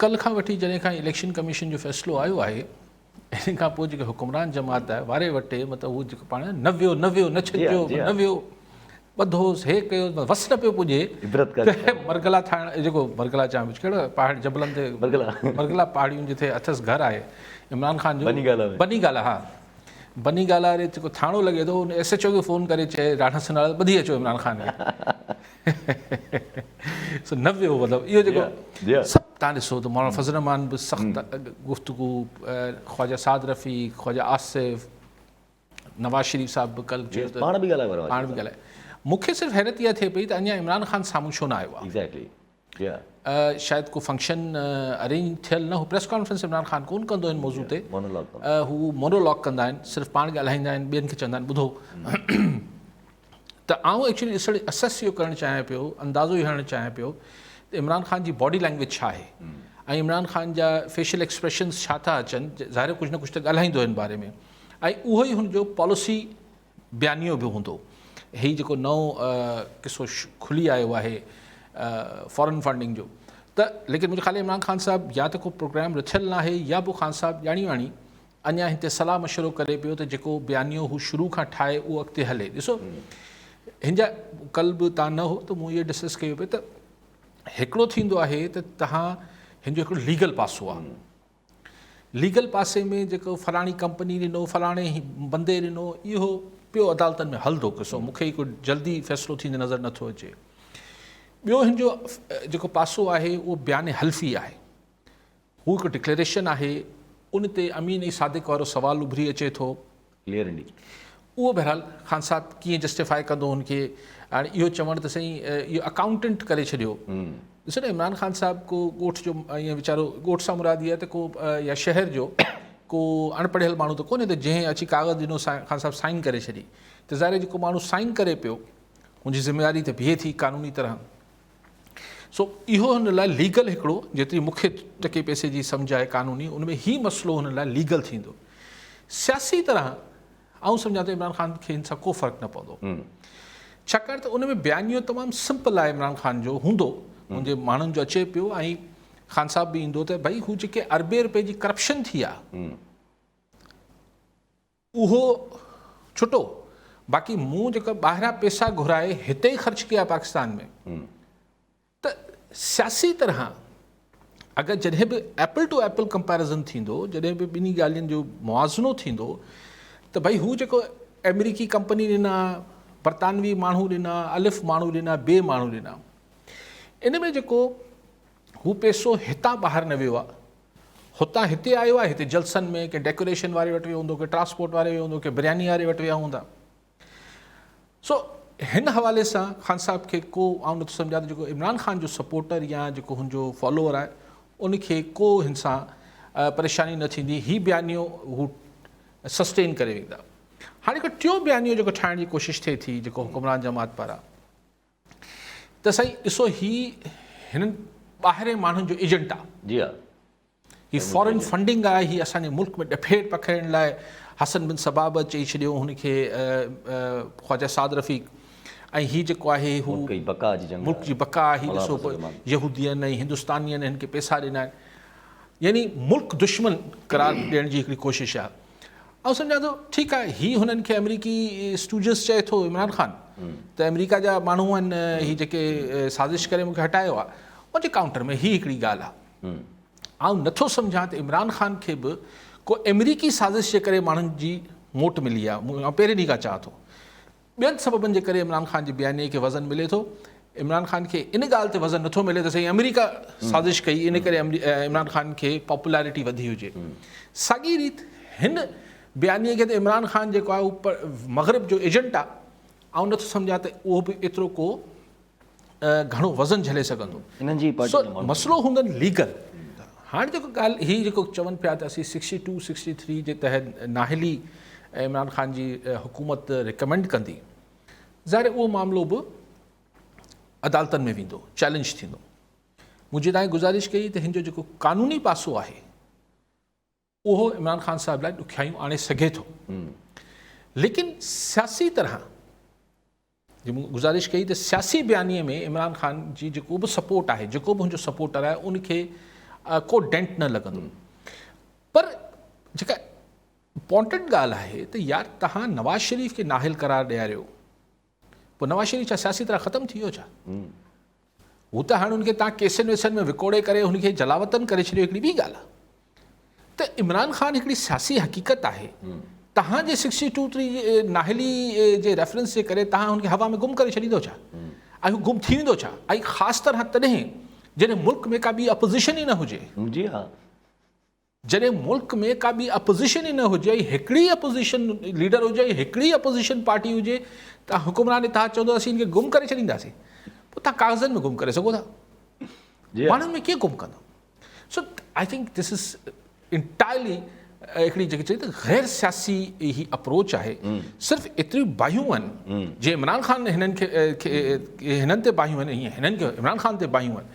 कल खां वठी जॾहिं खां इलेक्शन कमीशन जो फ़ैसिलो आयो आहे इन खां पोइ जेके हुकुमरान जमात आहे वारे वटे मतिलबु उहो जेको पाण न वियो न छॾिजो न वियो ॿधोसि हे कयो वस न पियो पुॼे मरगला ठाहिण जेको मरगला चवां कहिड़ो पहाड़ जबलनि ते मरगला पहाड़ियूं जिथे अथसि घर आहे इमरान ख़ान जो बनी गाला हा बनी गाला वारे जेको थाणो लॻे थो उन SHO खे फ़ोन करे चए राणा सनाल ॿधी अचो इमरान ख़ान खे न वियो मतिलबु इहो जेको सभु तव्हां ॾिसो त मौलाना फज़ल रहमान बि सख़्तु गुफ़्तगू ख्वाजा साद रफ़ी ख्वाजा आसिफ़ नवाज़ शरीफ़ साहिब बि कल्ह चयो त पाण बि ॻाल्हाए मूंखे सिर्फ़ु हैरत इहा थिए पई त अञा इमरान ख़ान साम्हूं छो न आयो आहे शायदि को फंक्शन अरेंज थियल न हो प्रेस कॉन्फ्रेंस इमरान ख़ान कोन कंदो हिन मौज़ू ते हू मोनोलॉग कंदा आहिनि सिर्फ़ु पाण ॻाल्हाईंदा आहिनि ॿियनि खे चवंदा आहिनि ॿुधो त आउं एक्चुअली असेस इहो करणु चाहियां पियो अंदाज़ो इहो हणणु चाहियां पियो त इमरान ख़ान जी बॉडी लैंग्वेज छा आहे ऐं इमरान ख़ान जा फेशियल एक्सप्रेशन्स छा था अचनि ज़ाहिर कुझु न कुझु त ॻाल्हाईंदो हिन बारे में ऐं उहो ई हुनजो पॉलिसी बयानियो बि हूंदो ही जेको नओं किसो खुली आयो आहे फॉरेन फंडिंग जो त लेकिन मुंहिंजो ख़्यालु इमरान ख़ान साहिबु या त को प्रोग्राम रथियल न आहे या पोइ ख़ान साहिबु ॼाणी वाणी अञा हिते सलाह मशवरो करे पियो त जेको बयानियो हू शुरू खां ठाहे उहो अॻिते हले ॾिसो हिन जा कल्ह बि तव्हां न हो त मूं इहो डिस्कस कयो पियो त हिकिड़ो थींदो आहे त तव्हां हिन जो हिकिड़ो लीगल पासो आहे लीगल पासे में जेको फलाणी कंपनी ॾिनो फलाणे बंदे ॾिनो इहो पियो अदालतनि में हलंदो किसो मूंखे ई कोई जल्दी फ़ैसिलो थींदे नज़र नथो अचे ॿियो हिन जो जेको पासो आहे उहो बयान हल्फ़ी आहे हू हिकु डिक्लेरेशन आहे उन ते अमीन ऐं सादिक वारो सुवालु उभरी अचे थो क्लियरली उहो बहरहाल ख़ान साहिबु कीअं जस्टिफाई कंदो हुनखे हाणे इहो चवणु त साईं इहो अकाउंटेंट करे छॾियो ॾिसो न इमरान ख़ान साहिबु को ॻोठ जो ईअं वीचारो ॻोठ सां मुराद इहा त को या शहर जो को अणपढ़ियल माण्हू त कोन्हे त जंहिं अची कागज़ ॾिनो ख़ान साहिबु साइन करे छॾी त ज़ाहिर जेको माण्हू साइन करे पियो हुनजी ज़िमेवारी त बीहे थी कानूनी तरह सो इहो हुन लाइ लीगल हिकिड़ो जेतिरी मूंखे टके पैसे जी सम्झ आहे कानूनी उन में ही मसइलो हुन लाइ लीगल थींदो सियासी तरह आउं सम्झां थो इमरान ख़ान खे हिन सां को फ़र्क़ु न पवंदो छाकाणि त उन में बयानियो तमामु सिंपल आहे इमरान ख़ान जो हूंदो मुंहिंजे माण्हुनि जो अचे पियो ऐं ख़ान साहिबु बि ईंदो त भई हू जेके अरबे रुपए जी करप्शन थी आहे उहो छुटो बाक़ी मूं जेका ॿाहिरां पैसा घुराए हिते ई ख़र्चु कया पाकिस्तान में त सियासी तरह अगरि जॾहिं बि एपल टू एपल कंपेरिज़न थींदो जॾहिं बि ॿिन्ही ॻाल्हियुनि जो मुआज़नो थींदो त भई हू जेको अमेरिकी कंपनी ॾिना बरतानवी माण्हू ॾिना अलिफ़ माण्हू ॾिना ॿिए माण्हू ॾिना इन में जेको हू पैसो हितां ॿाहिरि न वियो आहे हुतां हिते आयो आहे हिते जलसनि में के डेकोरेशन वारे वटि वियो हूंदो के ट्रांसपोर्ट वारे वियो हूंदो के बिरयानी वारे वटि विया हूंदा सो हिन हवाले सां ख़ान साहिब खे को आउं नथो सम्झां त जेको इमरान ख़ान जो सपोर्टर या जेको हुनजो फॉलोअर आहे उनखे को हिन सां परेशानी न थींदी ही बयानियो हू सस्टेन करे वेंदा हाणे हिकु टियों बयानियो जेको ठाहिण जी कोशिशि थिए थी जेको हुकुमरान जमात पारां त साईं ॾिसो ही हिननि ॿाहिरे माण्हुनि जो एजेंट आहे जी हा ही फॉरेन फंडिंग आहे ही असांजे मुल्क में ॾफेड़ पखिड़ण लाइ हसन बिन सबाब चई छॾियो हुनखे ख्वाजा साद रफ़ी ऐं हीअ जेको आहे हू मुल्क जी बका ही ॾिसो यहूदियन ऐं हिंदुस्तानियन हिन खे पैसा ॾिना आहिनि यानी मुल्क दुश्मन करार ॾियण जी हिकिड़ी कोशिशि आहे ऐं सम्झां थो ठीकु आहे हीअ हुननि खे अमेरिकी स्टूजस चए थो इमरान ख़ान त अमेरिका जा माण्हू आहिनि हीअ जेके साज़िश करे मूंखे हटायो आहे उनजे काउंटर में हीअ हिकिड़ी ॻाल्हि आहे आउं नथो सम्झां त इमरान ख़ान खे बि को अमेरिकी साज़िश जे करे माण्हुनि जी मोट मिली आहे मां पहिरें ॾींहं खां चाहियां थो ॿियनि सबबनि जे करे इमरान ख़ान जे बयाने खे वज़न मिले थो इमरान ख़ान खे इन ॻाल्हि ते वज़न नथो मिले त साईं अमेरिका साज़िश कई इन करे इमरान ख़ान खे पॉपुलैरिटी वधी हुजे साॻी रीति हिन बयानीअ खे त इमरान ख़ान जेको आहे उहो मग़रिब जो एजेंट आहे ऐं नथो सम्झां त उहो बि एतिरो को घणो वज़न झले सघंदो मसइलो हूंदनि लीगल हाणे जेको ॻाल्हि हीअ जेको चवनि पिया त असीं 62, 63 जे तहत नाहिली इमरान ख़ान जी हुकूमत रिकमेंड कंदी ज़ाहिर उहो मामिलो बि अदालतनि में वेंदो चैलेंज थींदो मुंहिंजी तव्हांखे गुज़ारिश कई त हिन जो जेको कानूनी पासो आहे उहो इमरान ख़ान साहिब लाइ ॾुखियायूं आणे सघे थो लेकिन सियासी तरह जी मूं गुज़ारिश कई त सियासी बयानीअ में इमरान ख़ान जी जेको बि सपोर्ट आहे जेको बि हुनजो सपोर्टर आहे उनखे को डेंट न लॻंदो। पर जेका इम्पॉर्टेंट ॻाल्हि आहे त यार तव्हां नवाज़ शरीफ़ खे नाहिल करार ॾियारियो, पोइ नवाज़ शरीफ़ छा सियासी तरह ख़तमु थी वियो छा? हू त हाणे हुनखे तव्हां केसनि वेसनि में विकोड़े करे हुनखे जलावतन करे छॾियो, हिकिड़ी ॿी ॻाल्हि आहे। त इमरान ख़ान हिकिड़ी सियासी हक़ीक़त आहे। तव्हांजे 62 नाहिली जे रेफरेंस जे करे तव्हां हुनखे हवा में गुम करे छॾींदो छा? ऐं हू गुम थी वेंदो छा? ऐं ख़ासि तरह तॾहिं जॾहिं मुल्क में का ॿी अपोज़िशन ई न हुजे। जी हा, जॾहिं मुल्क में का ॿी अपोज़िशन ई न हुजे, हिकिड़ी अपोज़िशन लीडर हुजे, हिकिड़ी अपोज़िशन पार्टी हुजे, त हुकुमरान तव्हां चवंदो असीं हिनखे गुम करे छॾींदासीं, पोइ तव्हां कागज़नि में गुम करे सघो था, माण्हुनि में कीअं गुम कंदो? So I think this is entirely हिकिड़ी जेकी चई त गैर सियासी ही अप्रोच आहे। सिर्फ़ु एतिरियूं बाहियूं आहिनि जे इमरान ख़ान हिननि हिननि ते बाहियूं आहिनि, हीअं हिननि खे इमरान ख़ान ते बाहियूं आहिनि।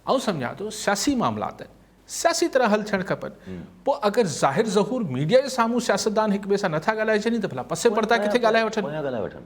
ऐं सम्झां थो सियासी मामलात सियासी तरह हल थियणु खपनि। पोइ अगरि ज़ाहिर ज़हूर मीडिया जे साम्हूं सियासतदान हिक ॿिए सां नथा ॻाल्हाए छॾनि त भला पसे परता किथे ॻाल्हाए वठनि।